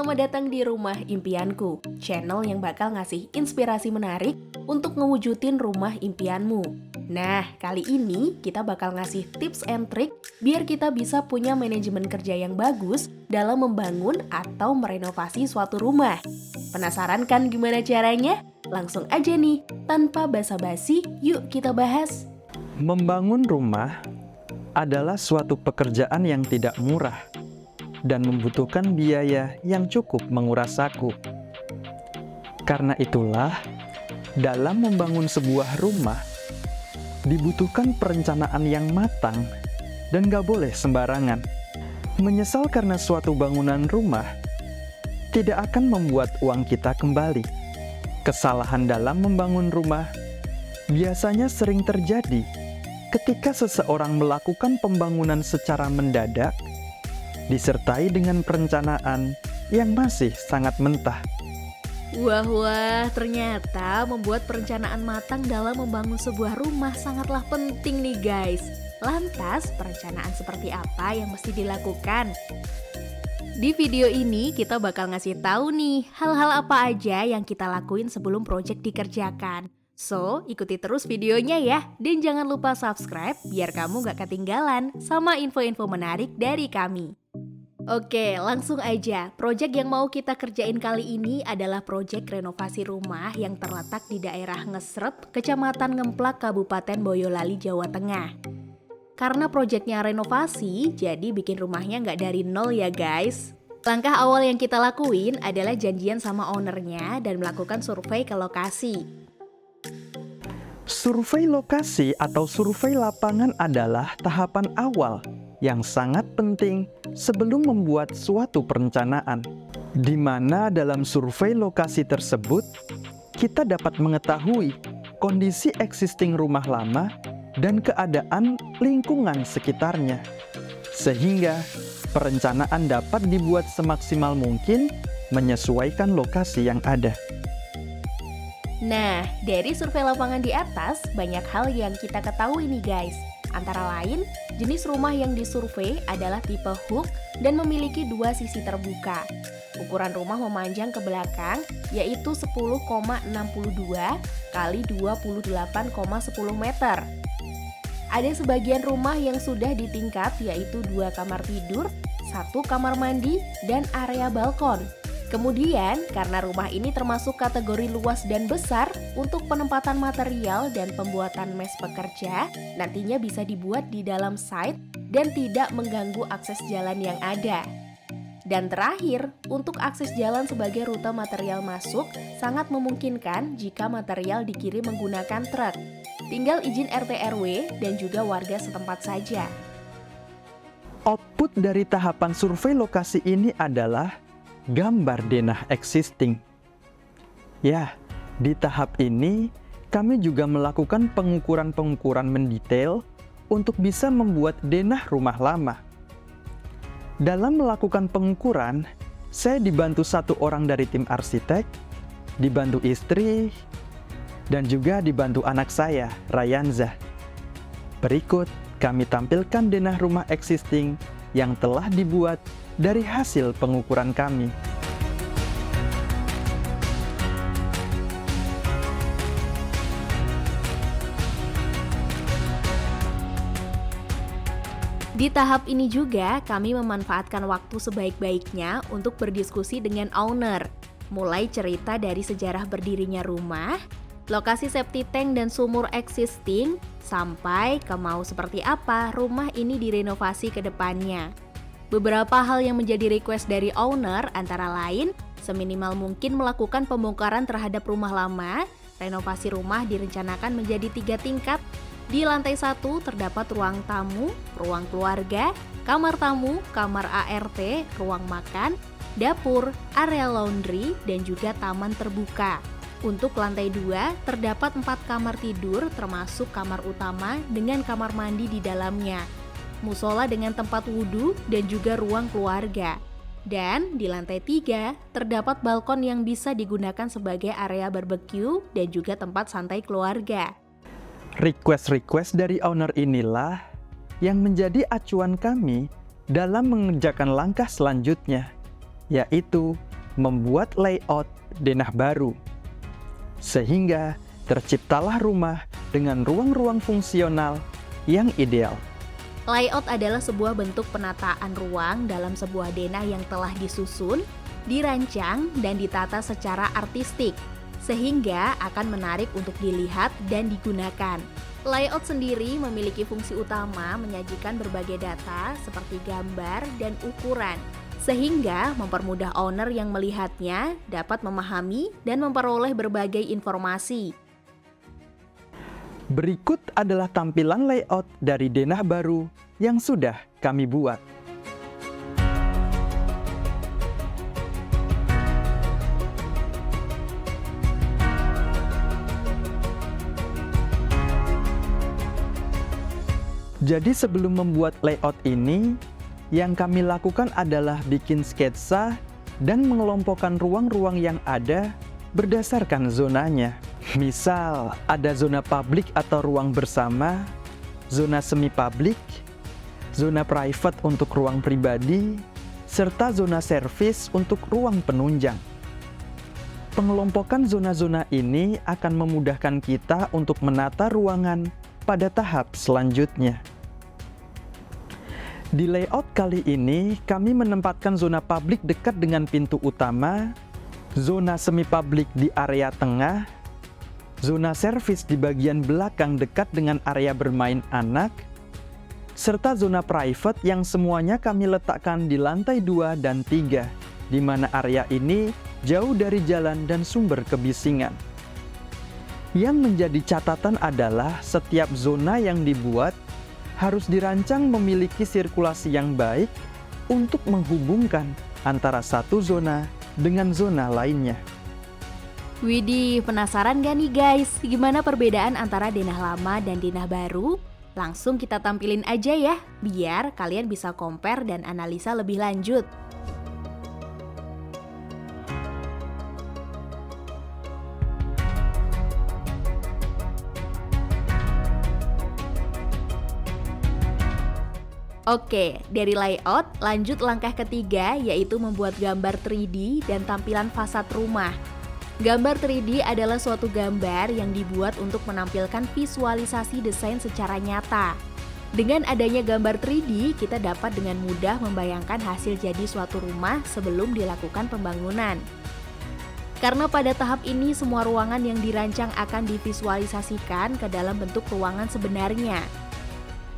selamat datang di Rumah Impianku, channel yang bakal ngasih inspirasi menarik untuk ngewujudin rumah impianmu. Nah, kali ini kita bakal ngasih tips and trick biar kita bisa punya manajemen kerja yang bagus dalam membangun atau merenovasi suatu rumah. Penasaran kan gimana caranya? Langsung aja nih, tanpa basa-basi, yuk kita bahas. Membangun rumah adalah suatu pekerjaan yang tidak murah dan membutuhkan biaya yang cukup menguras saku. Karena itulah, dalam membangun sebuah rumah, dibutuhkan perencanaan yang matang dan gak boleh sembarangan. Menyesal karena suatu bangunan rumah tidak akan membuat uang kita kembali. Kesalahan dalam membangun rumah biasanya sering terjadi ketika seseorang melakukan pembangunan secara mendadak, disertai dengan perencanaan yang masih sangat mentah. Wah, ternyata membuat perencanaan matang dalam membangun sebuah rumah sangatlah penting nih guys. Lantas, perencanaan seperti apa yang mesti dilakukan? Di video ini kita bakal ngasih tahu nih hal-hal apa aja yang kita lakuin sebelum proyek dikerjakan. So, ikuti terus videonya ya, dan jangan lupa subscribe biar kamu gak ketinggalan sama info-info menarik dari kami. Oke, langsung aja. Proyek yang mau kita kerjain kali ini adalah proyek renovasi rumah yang terletak di daerah Ngesrep, Kecamatan Ngemplak, Kabupaten Boyolali, Jawa Tengah. Karena proyeknya renovasi, jadi bikin rumahnya nggak dari nol ya guys. Langkah awal yang kita lakuin adalah janjian sama ownernya dan melakukan survei ke lokasi. Survei lokasi atau survei lapangan adalah tahapan awal yang sangat penting sebelum membuat suatu perencanaan, di mana dalam survei lokasi tersebut kita dapat mengetahui kondisi existing rumah lama dan keadaan lingkungan sekitarnya, sehingga perencanaan dapat dibuat semaksimal mungkin menyesuaikan lokasi yang ada. Nah, dari survei lapangan di atas, banyak hal yang kita ketahui nih guys. Antara lain, jenis rumah yang disurvei adalah tipe hook dan memiliki dua sisi terbuka. Ukuran rumah memanjang ke belakang yaitu 10,62 kali 28,10 meter. Ada sebagian rumah yang sudah ditingkat yaitu 2 kamar tidur, 1 kamar mandi, dan area balkon. Kemudian, karena rumah ini termasuk kategori luas dan besar, untuk penempatan material dan pembuatan mes pekerja, nantinya bisa dibuat di dalam site dan tidak mengganggu akses jalan yang ada. Dan terakhir, untuk akses jalan sebagai rute material masuk, sangat memungkinkan jika material dikirim menggunakan truk. Tinggal izin RT RW dan juga warga setempat saja. Output dari tahapan survei lokasi ini adalah gambar denah existing. Ya, di tahap ini kami juga melakukan pengukuran-pengukuran mendetail untuk bisa membuat denah rumah lama. Dalam melakukan pengukuran, saya dibantu satu orang dari tim arsitek, dibantu istri, dan juga dibantu anak saya, Rayanza. Berikut kami tampilkan denah rumah existing yang telah dibuat dari hasil pengukuran kami. Di tahap ini juga kami memanfaatkan waktu sebaik-baiknya untuk berdiskusi dengan owner. Mulai cerita dari sejarah berdirinya rumah, lokasi septic tank dan sumur existing, sampai ke mau seperti apa rumah ini direnovasi ke depannya. Beberapa hal yang menjadi request dari owner antara lain, seminimal mungkin melakukan pembongkaran terhadap rumah lama. Renovasi rumah direncanakan menjadi 3 tingkat. Di lantai 1 terdapat ruang tamu, ruang keluarga, kamar tamu, kamar ART, ruang makan, dapur, area laundry, dan juga taman terbuka. Untuk lantai 2 terdapat 4 kamar tidur termasuk kamar utama dengan kamar mandi di dalamnya, musola dengan tempat wudhu, dan juga ruang keluarga. Dan di lantai 3 terdapat balkon yang bisa digunakan sebagai area barbeque dan juga tempat santai keluarga. Request-request dari owner inilah yang menjadi acuan kami dalam mengerjakan langkah selanjutnya, yaitu membuat layout denah baru. Sehingga terciptalah rumah dengan ruang-ruang fungsional yang ideal. Layout adalah sebuah bentuk penataan ruang dalam sebuah denah yang telah disusun, dirancang, dan ditata secara artistik, sehingga akan menarik untuk dilihat dan digunakan. Layout sendiri memiliki fungsi utama menyajikan berbagai data seperti gambar dan ukuran, sehingga mempermudah owner yang melihatnya dapat memahami dan memperoleh berbagai informasi. Berikut adalah tampilan layout dari denah baru yang sudah kami buat. Jadi sebelum membuat layout ini, yang kami lakukan adalah bikin sketsa dan mengelompokkan ruang-ruang yang ada berdasarkan zonanya. Misal, ada zona publik atau ruang bersama, zona semi-publik, zona private untuk ruang pribadi, serta zona service untuk ruang penunjang. Pengelompokan zona-zona ini akan memudahkan kita untuk menata ruangan pada tahap selanjutnya. Di layout kali ini, kami menempatkan zona publik dekat dengan pintu utama, zona semi-publik di area tengah, zona servis di bagian belakang dekat dengan area bermain anak, serta zona private yang semuanya kami letakkan di lantai 2 dan 3, di mana area ini jauh dari jalan dan sumber kebisingan. Yang menjadi catatan adalah setiap zona yang dibuat harus dirancang memiliki sirkulasi yang baik untuk menghubungkan antara satu zona dengan zona lainnya. Widih, penasaran gak nih guys? Gimana perbedaan antara denah lama dan denah baru? Langsung kita tampilin aja ya, biar kalian bisa compare dan analisa lebih lanjut. Oke, dari layout, lanjut langkah ketiga yaitu membuat gambar 3D dan tampilan fasad rumah. Gambar 3D adalah suatu gambar yang dibuat untuk menampilkan visualisasi desain secara nyata. Dengan adanya gambar 3D, kita dapat dengan mudah membayangkan hasil jadi suatu rumah sebelum dilakukan pembangunan. Karena pada tahap ini semua ruangan yang dirancang akan divisualisasikan ke dalam bentuk ruangan sebenarnya.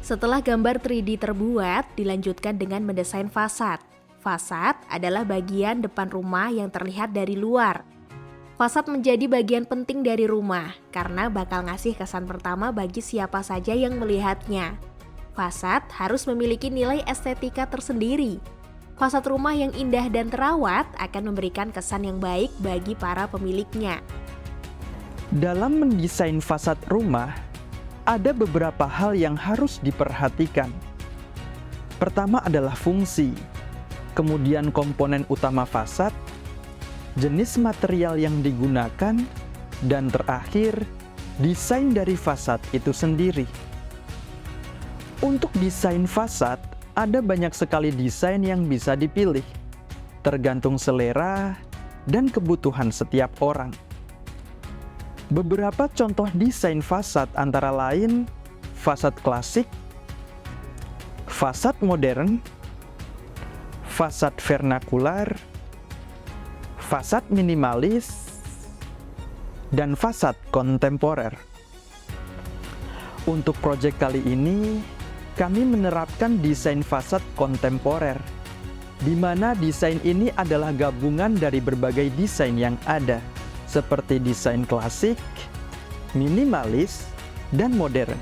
Setelah gambar 3D terbuat, dilanjutkan dengan mendesain fasad. Fasad adalah bagian depan rumah yang terlihat dari luar. Fasad menjadi bagian penting dari rumah karena bakal ngasih kesan pertama bagi siapa saja yang melihatnya. Fasad harus memiliki nilai estetika tersendiri. Fasad rumah yang indah dan terawat akan memberikan kesan yang baik bagi para pemiliknya. Dalam mendesain fasad rumah, ada beberapa hal yang harus diperhatikan. Pertama adalah fungsi, kemudian komponen utama fasad, jenis material yang digunakan, dan terakhir, desain dari fasad itu sendiri. Untuk desain fasad, ada banyak sekali desain yang bisa dipilih, tergantung selera dan kebutuhan setiap orang. Beberapa contoh desain fasad antara lain fasad klasik, fasad modern, fasad vernakular, fasad minimalis, dan fasad kontemporer. Untuk proyek kali ini, kami menerapkan desain fasad kontemporer, di mana desain ini adalah gabungan dari berbagai desain yang ada, seperti desain klasik, minimalis, dan modern.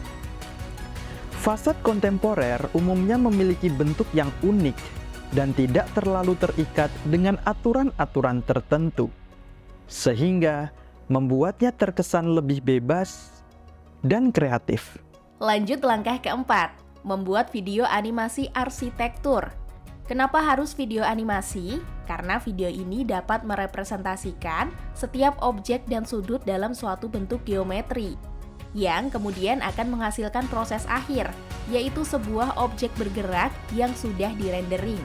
Fasad kontemporer umumnya memiliki bentuk yang unik dan tidak terlalu terikat dengan aturan-aturan tertentu, sehingga membuatnya terkesan lebih bebas dan kreatif. Lanjut langkah keempat, membuat video animasi arsitektur. Kenapa harus video animasi? Karena video ini dapat merepresentasikan setiap objek dan sudut dalam suatu bentuk geometri, yang kemudian akan menghasilkan proses akhir, yaitu sebuah objek bergerak yang sudah direndering.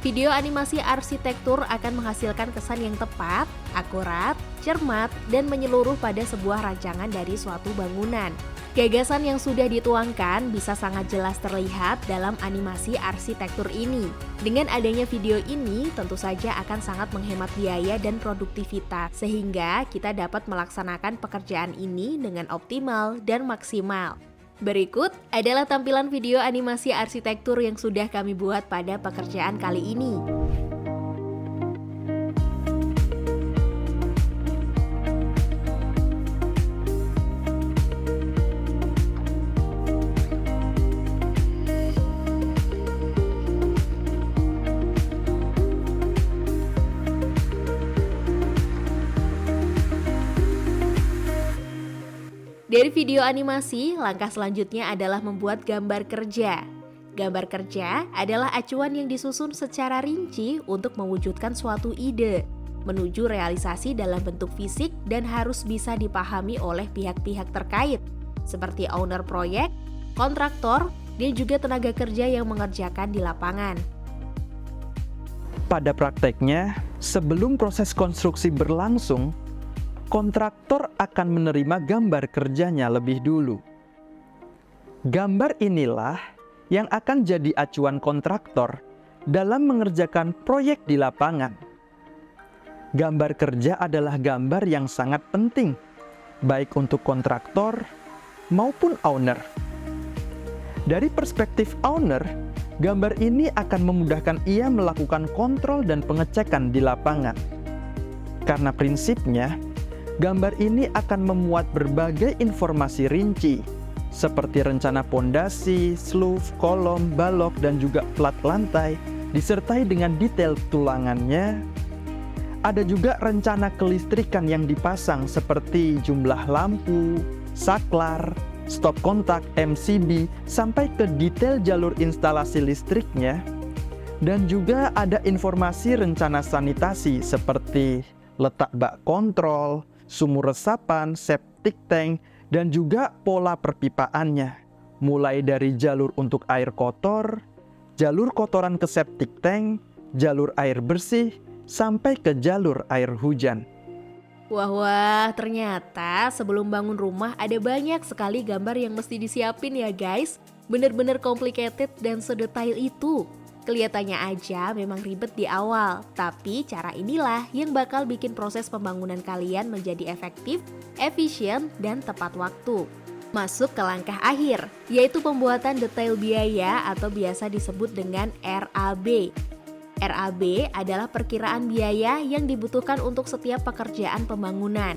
Video animasi arsitektur akan menghasilkan kesan yang tepat, akurat, cermat, dan menyeluruh pada sebuah rancangan dari suatu bangunan. Gagasan yang sudah dituangkan bisa sangat jelas terlihat dalam animasi arsitektur ini. Dengan adanya video ini, tentu saja akan sangat menghemat biaya dan produktivitas, sehingga kita dapat melaksanakan pekerjaan ini dengan optimal dan maksimal. Berikut adalah tampilan video animasi arsitektur yang sudah kami buat pada pekerjaan kali ini. Dari video animasi, langkah selanjutnya adalah membuat gambar kerja. Gambar kerja adalah acuan yang disusun secara rinci untuk mewujudkan suatu ide, menuju realisasi dalam bentuk fisik dan harus bisa dipahami oleh pihak-pihak terkait, seperti owner proyek, kontraktor, dan juga tenaga kerja yang mengerjakan di lapangan. Pada prakteknya, sebelum proses konstruksi berlangsung, kontraktor akan menerima gambar kerjanya lebih dulu. Gambar inilah yang akan jadi acuan kontraktor dalam mengerjakan proyek di lapangan. Gambar kerja adalah gambar yang sangat penting, baik untuk kontraktor maupun owner. Dari perspektif owner, gambar ini akan memudahkan ia melakukan kontrol dan pengecekan di lapangan. Karena prinsipnya, gambar ini akan memuat berbagai informasi rinci, seperti rencana pondasi, sloof, kolom, balok, dan juga plat lantai, disertai dengan detail tulangannya. Ada juga rencana kelistrikan yang dipasang seperti jumlah lampu, saklar, stop kontak, MCB, sampai ke detail jalur instalasi listriknya. Dan juga ada informasi rencana sanitasi seperti letak bak kontrol, sumur resapan, septic tank, dan juga pola perpipaannya. Mulai dari jalur untuk air kotor, jalur kotoran ke septic tank, jalur air bersih, sampai ke jalur air hujan. Wah, ternyata sebelum bangun rumah ada banyak sekali gambar yang mesti disiapin ya guys. Bener-bener complicated dan sedetail itu. Kelihatannya aja memang ribet di awal, tapi cara inilah yang bakal bikin proses pembangunan kalian menjadi efektif, efisien, dan tepat waktu. Masuk ke langkah akhir, yaitu pembuatan detail biaya atau biasa disebut dengan RAB. RAB adalah perkiraan biaya yang dibutuhkan untuk setiap pekerjaan pembangunan.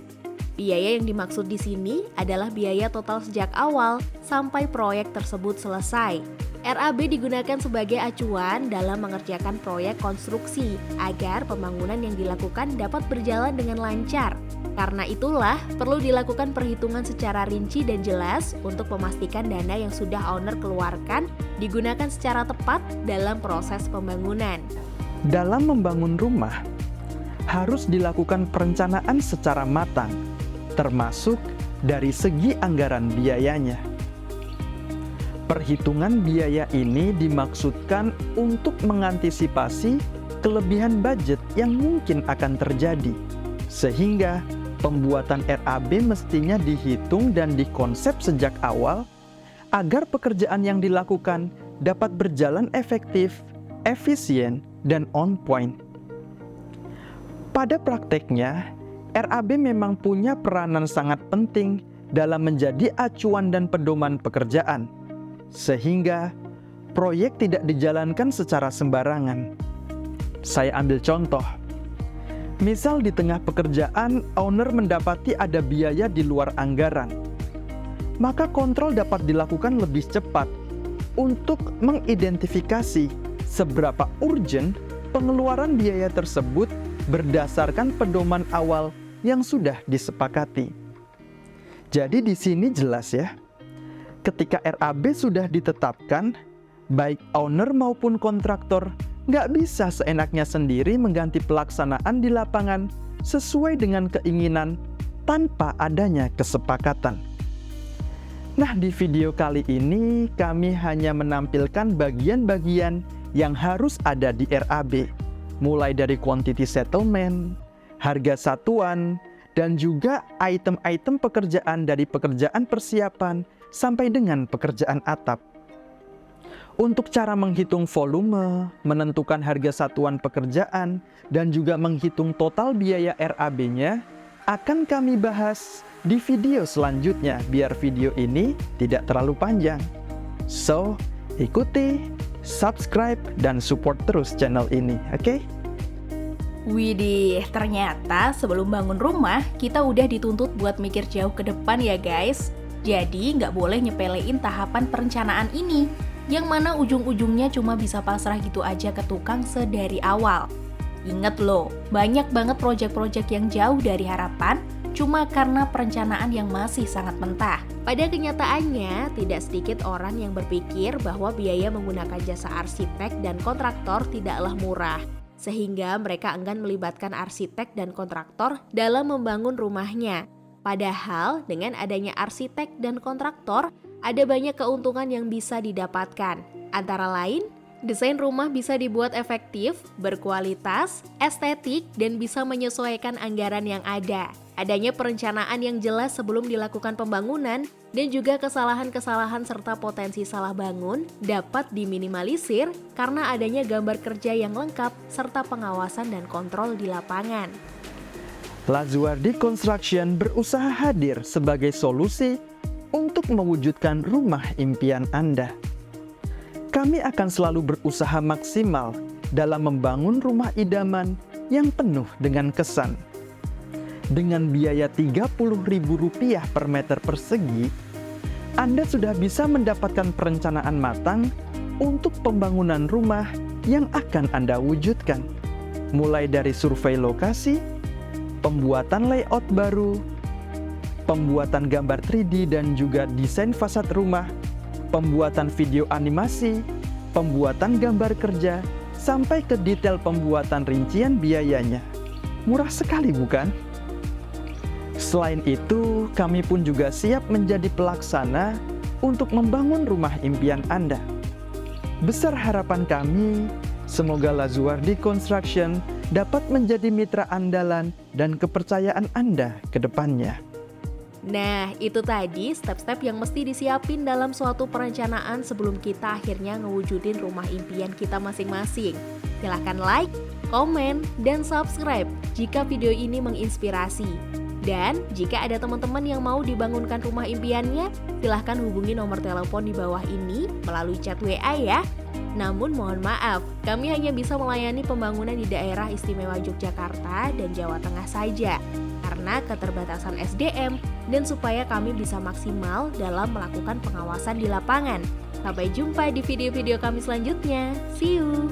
Biaya yang dimaksud di sini adalah biaya total sejak awal sampai proyek tersebut selesai. RAB digunakan sebagai acuan dalam mengerjakan proyek konstruksi agar pembangunan yang dilakukan dapat berjalan dengan lancar. Karena itulah perlu dilakukan perhitungan secara rinci dan jelas untuk memastikan dana yang sudah owner keluarkan digunakan secara tepat dalam proses pembangunan. Dalam membangun rumah, harus dilakukan perencanaan secara matang, termasuk dari segi anggaran biayanya. Perhitungan biaya ini dimaksudkan untuk mengantisipasi kelebihan budget yang mungkin akan terjadi, sehingga pembuatan RAB mestinya dihitung dan dikonsep sejak awal agar pekerjaan yang dilakukan dapat berjalan efektif, efisien, dan on point. Pada prakteknya, RAB memang punya peranan sangat penting dalam menjadi acuan dan pedoman pekerjaan, sehingga proyek tidak dijalankan secara sembarangan. Saya ambil contoh. Misal di tengah pekerjaan, owner mendapati ada biaya di luar anggaran. Maka kontrol dapat dilakukan lebih cepat untuk mengidentifikasi seberapa urgent pengeluaran biaya tersebut berdasarkan pedoman awal yang sudah disepakati. Jadi di sini jelas ya, ketika RAB sudah ditetapkan, baik owner maupun kontraktor nggak bisa seenaknya sendiri mengganti pelaksanaan di lapangan sesuai dengan keinginan tanpa adanya kesepakatan. Nah, di video kali ini kami hanya menampilkan bagian-bagian yang harus ada di RAB, mulai dari quantity settlement, harga satuan, dan juga item-item pekerjaan dari pekerjaan persiapan sampai dengan pekerjaan atap. Untuk cara menghitung volume, menentukan harga satuan pekerjaan, dan juga menghitung total biaya RAB-nya, akan kami bahas di video selanjutnya biar video ini tidak terlalu panjang. So, ikuti, subscribe, dan support terus channel ini, oke? Widih, ternyata sebelum bangun rumah, kita udah dituntut buat mikir jauh ke depan ya guys. Jadi nggak boleh nyepelein tahapan perencanaan ini, yang mana ujung-ujungnya cuma bisa pasrah gitu aja ke tukang sedari awal. Ingat loh, banyak banget proyek-proyek yang jauh dari harapan, cuma karena perencanaan yang masih sangat mentah. Pada kenyataannya, tidak sedikit orang yang berpikir bahwa biaya menggunakan jasa arsitek dan kontraktor tidaklah murah, sehingga mereka enggan melibatkan arsitek dan kontraktor dalam membangun rumahnya. Padahal dengan adanya arsitek dan kontraktor, ada banyak keuntungan yang bisa didapatkan. Antara lain, desain rumah bisa dibuat efektif, berkualitas, estetik, dan bisa menyesuaikan anggaran yang ada. Adanya perencanaan yang jelas sebelum dilakukan pembangunan, dan juga kesalahan-kesalahan serta potensi salah bangun dapat diminimalisir karena adanya gambar kerja yang lengkap serta pengawasan dan kontrol di lapangan. Lazuardi Construction berusaha hadir sebagai solusi untuk mewujudkan rumah impian Anda. Kami akan selalu berusaha maksimal dalam membangun rumah idaman yang penuh dengan kesan. Dengan biaya Rp30.000 per meter persegi, Anda sudah bisa mendapatkan perencanaan matang untuk pembangunan rumah yang akan Anda wujudkan. Mulai dari survei lokasi, pembuatan layout baru, pembuatan gambar 3D dan juga desain fasad rumah, pembuatan video animasi, pembuatan gambar kerja, sampai ke detail pembuatan rincian biayanya. Murah sekali bukan? Selain itu, kami pun juga siap menjadi pelaksana untuk membangun rumah impian Anda. Besar harapan kami, semoga Lazuardi Construction dapat menjadi mitra andalan dan kepercayaan Anda ke depannya. Nah, itu tadi step-step yang mesti disiapin dalam suatu perencanaan sebelum kita akhirnya ngewujudin rumah impian kita masing-masing. Silahkan like, komen, dan subscribe jika video ini menginspirasi. Dan jika ada teman-teman yang mau dibangunkan rumah impiannya, silahkan hubungi nomor telepon di bawah ini melalui chat WA ya. Namun mohon maaf, kami hanya bisa melayani pembangunan di daerah istimewa Yogyakarta dan Jawa Tengah saja, karena keterbatasan SDM dan supaya kami bisa maksimal dalam melakukan pengawasan di lapangan. Sampai jumpa di video-video kami selanjutnya. See you!